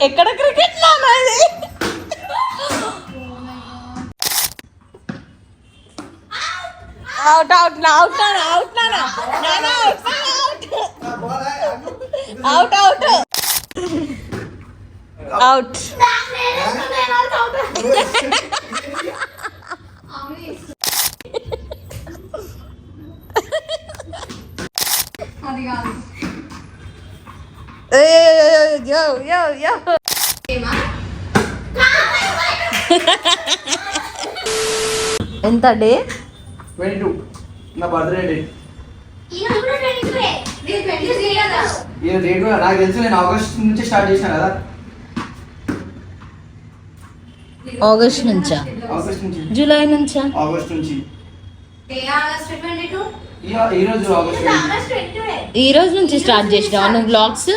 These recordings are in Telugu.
ఎక్కడ క్రికెట్ నాది out out out out out out out ఎంత డే 22 నా బర్త్డే డేట్. ఈ డేట్ నాకు తెలుసు, నేను ఆగస్ట్ నుంచి స్టార్ట్ చేసిన కదా. ఆగస్ట్ నుంచా? ఆగస్ట్ నుంచి. జూలై నుంచా? ఆగస్ట్ నుంచి. ఈ రోజు నుంచి స్టార్ట్ చేసినావా నువ్వు బ్లాగ్స్?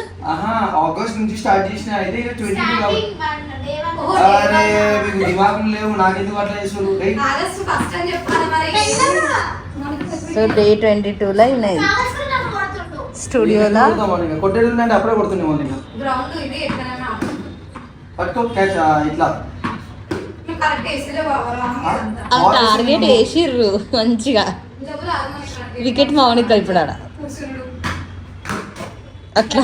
ఆగస్ట్ నుంచి స్టార్ట్ చేసిన. అయితే 22 అరే మీకు దిమాగం లేవు, నాకెందుకు అట్లా చేస్తారు? సో డే 22లో అయినాయి స్టూడియోలో. కొట్టేది ఉందంటే అప్పుడే కొడుతున్నాం. పట్టుకో క్యాచ్ ఇట్లా టార్గెట్ వేసిర్రు మంచిగా. వికెట్ మౌనిక ఇప్పుడు ఆడ అట్లా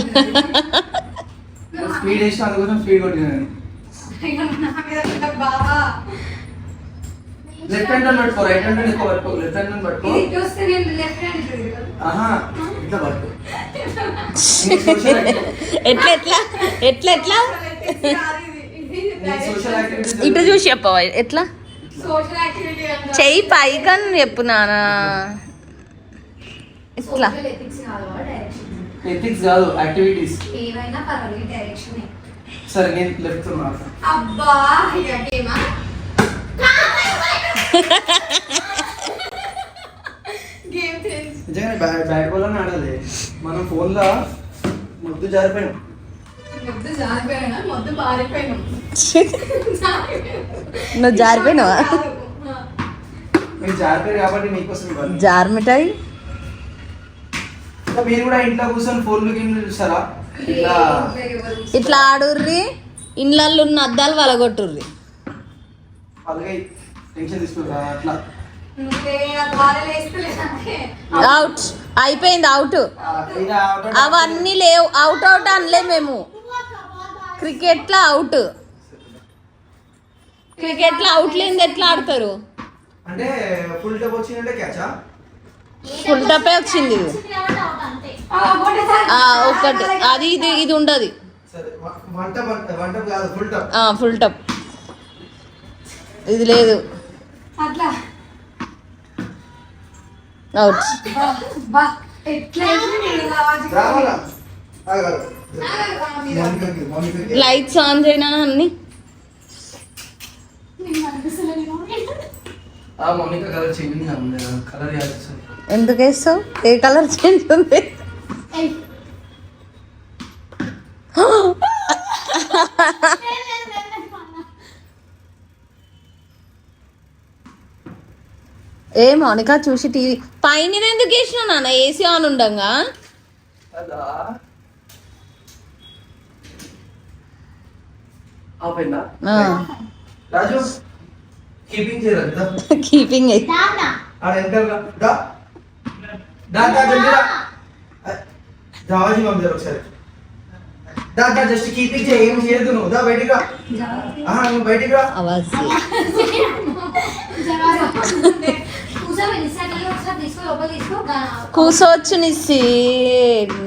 స్పీడ్ వేసి అందుకోసం స్పీడ్ కొట్టినాను. లెఫ్ట్ హ్యాండ్ పట్టుకో, రైట్ హ్యాండ్ ఎక్కువ పట్టుకో. లెఫ్ట్ హ్యాండ్ పట్టుకో. ఇట్లా పట్టుకో. ఎట్లా ఎట్లా ఎట్లా ఎట్లా ఇటు చూసి చెప్పవా ఎట్లా? చెయ్యి పైకని చెప్పు నాన్న. ఇట్లా ఎథిక్స్ కాదు, యాక్టివిటీస్. సరే నేను లెఫ్ట్ అబ్బా నిజంగా బ్యాట్ బాల్ అని ఆడాలి. మనం ఫోన్లో ముద్దు జారిపోయినాం. నువ్వు జారిపోయినావా? మీరు జారిపోయారు కాబట్టి మీకోసం జార్మిటాయి. మీరు కూడా ఇంట్లో కూర్చొని ఫోన్లు గిన్నెలు చూస్తారా? ఇట్లా ఆడుర్రి, ఇండ్లల్లో ఉన్న అద్దాలు వలగొట్టుర్రి. అలాగే టెన్షన్ తీసుకుంటా అట్లా. అవుట్ అయిపోయింది. అవుట్ అవన్నీ లేవు. అవుట్ అవుట్ అనలే మేము. క్రికెట్లో అవుట్. క్రికెట్లో అవుట్ లేనిది ఎట్లా ఆడతారు? అంటే ఫుల్ టప్ వచ్చిందంటే క్యాచా? ఫుల్ టపే వచ్చింది. ఒకటి అది ఇది ఇది ఉండదు. ఫుల్ టప్ ఇది లేదు. అవుట్. లైట్స్ ఆన్ చేయనా అన్ని? ఎందుకు వేస్తావు? ఏ కలర్ చేంజ్ ఉంది? ఏ మౌనిక చూసి టీవీ పైన ఎందుకు వేసినావు నాన్న? ఏసీ ఆన్ ఉండంగా. కీపింగ్ జస్ట్ కీపింగ్ చేయి, ఏం చేయదు. నువ్వు దా బయటికి రా. నువ్వు బయటికి రా. కూసోచ్చు నిస్సి.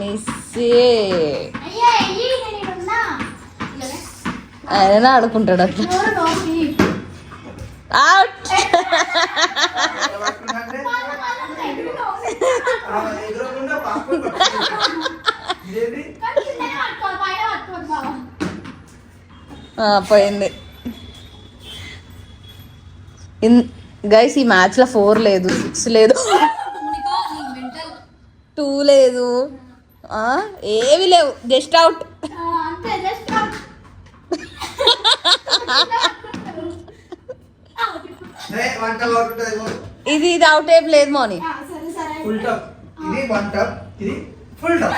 నిస్సి ఆయన ఆడుకుంటాడు అట్లా. అవుట్. పోయింది. గైస్ ఈ మ్యాచ్ లో 4 లేదు, 6 లేదు, 2 లేదు, ఏవి లేవు. Just out. ఇది ఇది అవుట్ ఏం లేదు మోని. ఫుల్ టాప్ ఇది, వన్ టాప్ ఇది, ఫుల్ టాప్.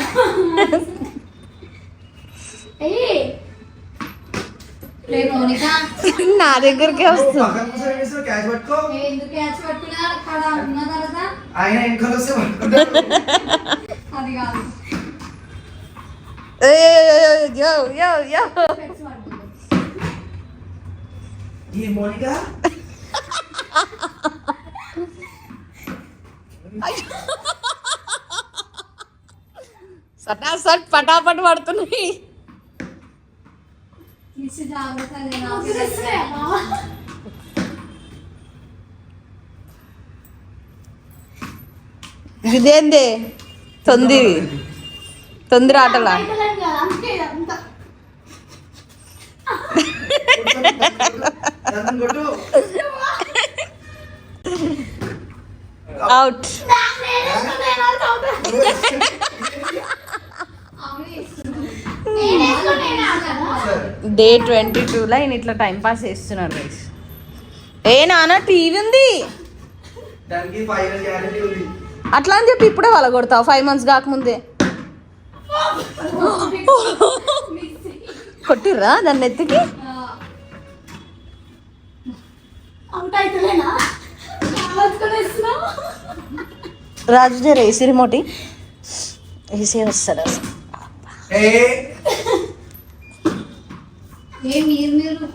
మౌనిక నా దగ్గరికే వస్తుంది. పక్కన కూర్చొని ఏం చేస్తున్నావు? క్యాచ్ పట్టుకో. ఎందుకు క్యాచ్ పట్టుకున్నా అక్కడ ఉన్న తర్వాత ఆయన వెనకాల వస్తే పట్టుకుంటాడు. అది కాదు యో యో యో పెట్స్ పట్టుకుంది. ఈ మోనిక సటాసట్ పటాపట్ పడుతున్నాయి. మిస్ జాగ్రత్త నేను ఆఫీస్ ఇదేంది తొందర ఆటలా. దండం కొట్టు. అవుట్. డే 22లో ఆయన ఇట్లా టైం పాస్ చేస్తున్నారు గైస్. ఏ నాన్న టీవీ ఉంది దానికి ఫైనల్ గ్యారెంటీ ఉంది. అట్లా అని చెప్పి ఇప్పుడే వాళ్ళ కొడతావు 5 months కాకముందే. కొట్టిర్రా దాన్ని ఎత్తికి. రాజు జర ఏసీ రిమోట్ ఏసీ వస్తుంది అసలు. ఏ మీరు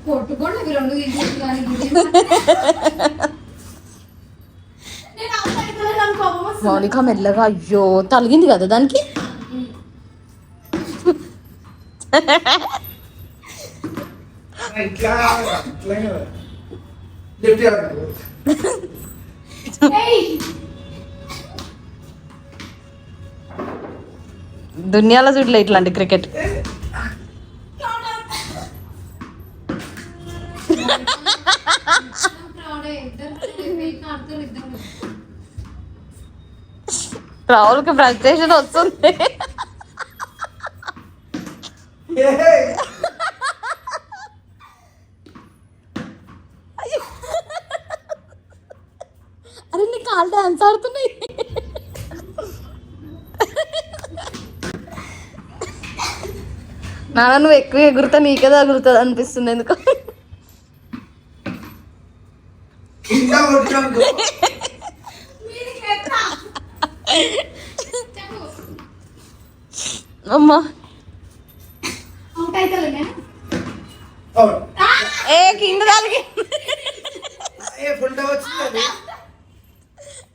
కొట్టుకోండి అవి రెండు తీసేసి కానీ నేను అవుతాయి కోపం వస్తుంది. మౌనిక మెల్లగా. అయ్యో తలిగింది కదా దానికి. ఇట్లా లిఫ్ట్ చేయాలి. దునియాలో చూడలే ఇట్లాంటి క్రికెట్. రాహుల్కి ఫ్రస్ట్రేషన్ వస్తుంది. అరే నీ కాలు డాన్స్ ఆడుతున్నాయి. నాన్న నువ్వు ఎక్కువ ఎగురుతా నీకే తగులుతుంది అనిపిస్తుంది ఎందుకు. అమ్మా ఏ కింద తలిగి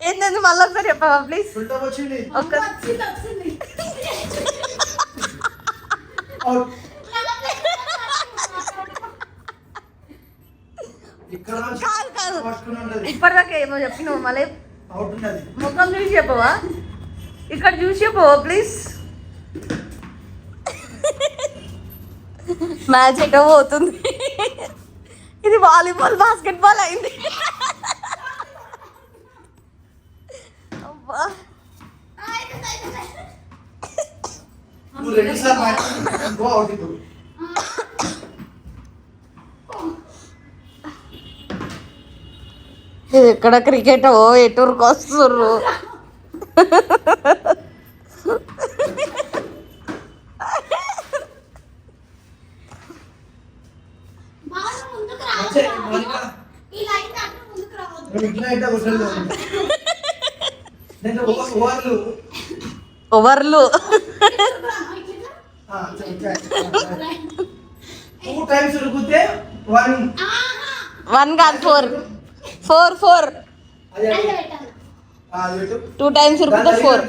ఏంటంటే మళ్ళీ ఒకసారి చెప్పవా ప్లీజ్. వచ్చింది. ఒక్క కాదు కాదు ఇప్పటిదాకా ఏమో చెప్పినావు మళ్ళీ ముఖం చూసి చెప్పవా. ఇక్కడ చూసి చెప్పవా ప్లీజ్. మ్యాచ్ ఎటో పోతుంది. ఇది వాలీబాల్ బాస్కెట్బాల్ అయింది. అబ్బా ఇది ఎక్కడ క్రికెట్ ఎటూరుకు వస్తుర్రు. ఓవర్లు 2 times ఉరుకుతే 1 కాదు 4 2 times ఉరుకుతే 4.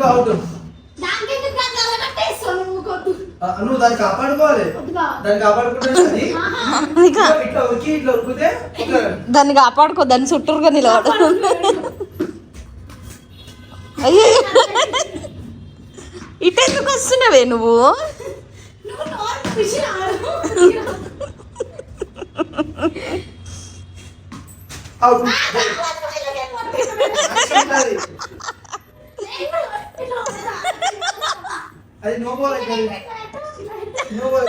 నువ్వు దాన్ని కాపాడుకోవాలి. దాన్ని కాపాడుకుంటే ఇట్లా ఉరికి ఇట్లా ఉరికితే దాన్ని కాపాడుకో. దాన్ని చుట్టూరుగా నిలబడు. అయ్యో ఇటెందుకు వస్తున్నావే నువ్వు. అది నో బాల్ అయితే నో బాల్.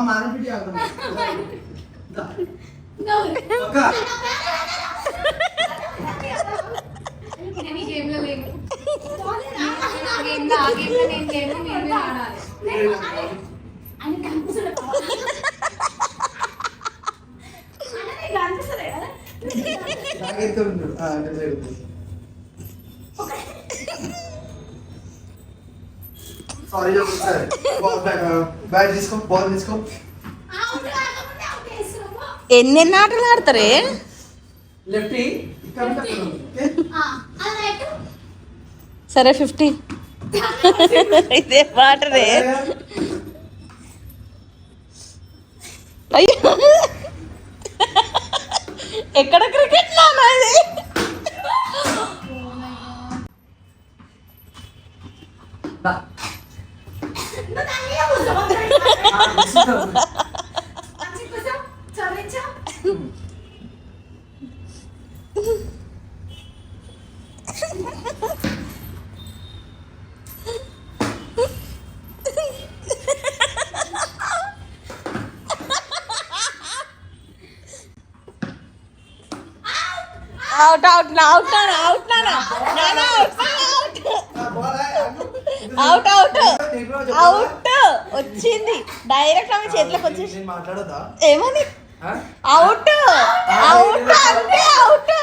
మారపిటి ఆగం ఒక్క నేను ఈ గేమ్ లో లేను ఆ గేమ్ లో నేను లేను మీరు ఆడాలి అని కనిపిస్తలే జాగ్రత్త ఉండు అంటే సైడ్ సారీ సరే బ్యాట్ తీసుకో బాల్ తీసుకో ఎన్నెన్ని ఆటలు ఆడతారే లెఫ్టీ ఇక్కడ సరే 50 ఇదే పాటరే అయ్యో ఎక్కడ క్రికెట్ నానా ఇది out out out out out out out వచ్చింది డైరెక్ట్ ఆమె చేతిలోకి వచ్చేసి మాట్లాడదా ఏమని అవుట్ అవుట్ అంటే అవుట్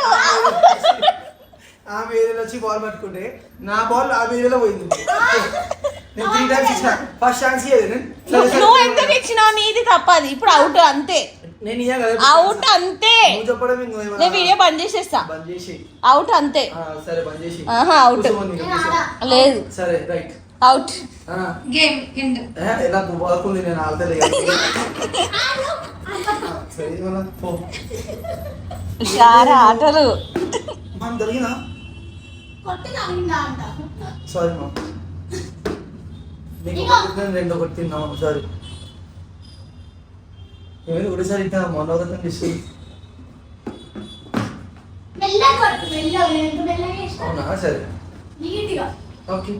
ఆమె ఏరియాలో వచ్చి బాల్ పట్టుకుంటే నా బాల్ ఆమె ఏరియాలో పోయింది నేను 3 టైమ్స్ ఇచ్చిన ఫస్ట్ ఛాన్స్ ఇయ్యేది నువ్వు ఎందుకు ఇచ్చినావు నీది తప్పది ఇప్పుడు అవుట్ అంతే నేను ఇయ్య కదా అవుట్ అంతే నువ్వు చెప్పడం ఇంకో నేను వీడియో బంద్ చేసేస్తా బంద్ చేసి అవుట్ అంతే సరే బంద్ చేసి ఆహా అవుట్ లేదు సరే రైట్ అవుట్ గేమ్ ఎండ్ ఎలా బాగుంది నేను ఆడతలే సరే మన పో చాలా ఆటలు మనం జరిగినా సారీ మా నీకు రెండు ఒకటి తిన్నాము సారీ ఏమైంది ఒకటిసారి ఇంకా మనోరథం చేస్తుంది అవునా సరే నీట్గా ఓకే